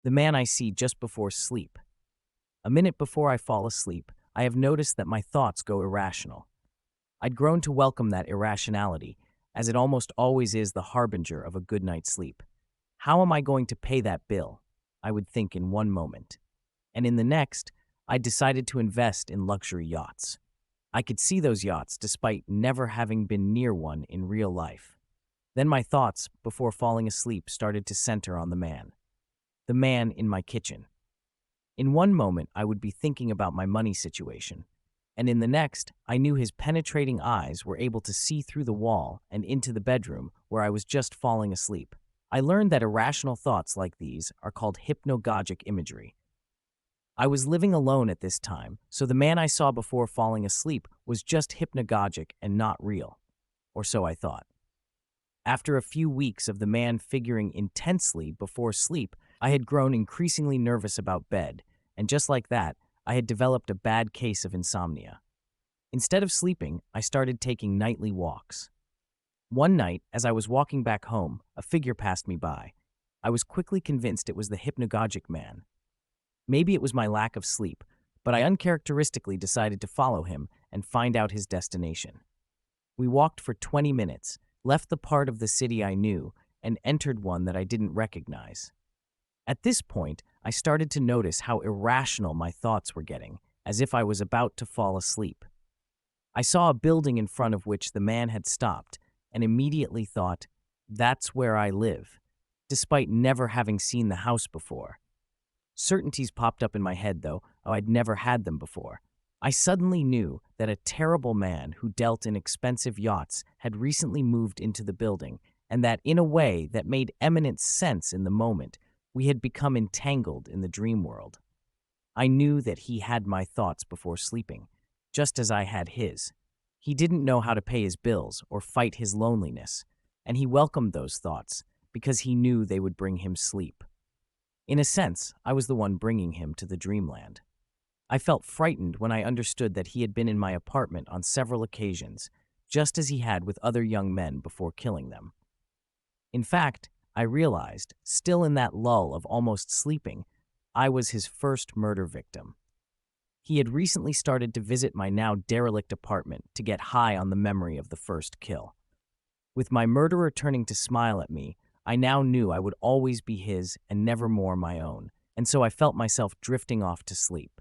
The man I see just before sleep. A minute before I fall asleep, I have noticed that my thoughts go irrational. I'd grown to welcome that irrationality, as it almost always is the harbinger of a good night's sleep. How am I going to pay that bill? I would think in one moment. And in the next, I decided to invest in luxury yachts. I could see those yachts despite never having been near one in real life. Then my thoughts, before falling asleep, started to center on the man. The man in my kitchen. In one moment, I would be thinking about my money situation, and in the next, I knew his penetrating eyes were able to see through the wall and into the bedroom where I was just falling asleep. I learned that irrational thoughts like these are called hypnagogic imagery. I was living alone at this time, so the man I saw before falling asleep was just hypnagogic and not real. Or so I thought. After a few weeks of the man figuring intensely before sleep, I had grown increasingly nervous about bed, and just like that, I had developed a bad case of insomnia. Instead of sleeping, I started taking nightly walks. One night, as I was walking back home, a figure passed me by. I was quickly convinced it was the hypnagogic man. Maybe it was my lack of sleep, but I uncharacteristically decided to follow him and find out his destination. We walked for 20 minutes, left the part of the city I knew, and entered one that I didn't recognize. At this point, I started to notice how irrational my thoughts were getting, as if I was about to fall asleep. I saw a building in front of which the man had stopped, and immediately thought, that's where I live, despite never having seen the house before. Certainties popped up in my head, though, I'd never had them before. I suddenly knew that a terrible man who dealt in expensive yachts had recently moved into the building, and that in a way that made eminent sense in the moment, we had become entangled in the dream world. I knew that he had my thoughts before sleeping, just as I had his. He didn't know how to pay his bills or fight his loneliness, and he welcomed those thoughts because he knew they would bring him sleep. In a sense, I was the one bringing him to the dreamland. I felt frightened when I understood that he had been in my apartment on several occasions, just as he had with other young men before killing them. In fact, I realized, still in that lull of almost sleeping, I was his first murder victim. He had recently started to visit my now derelict apartment to get high on the memory of the first kill. With my murderer turning to smile at me, I now knew I would always be his and never more my own, and so I felt myself drifting off to sleep.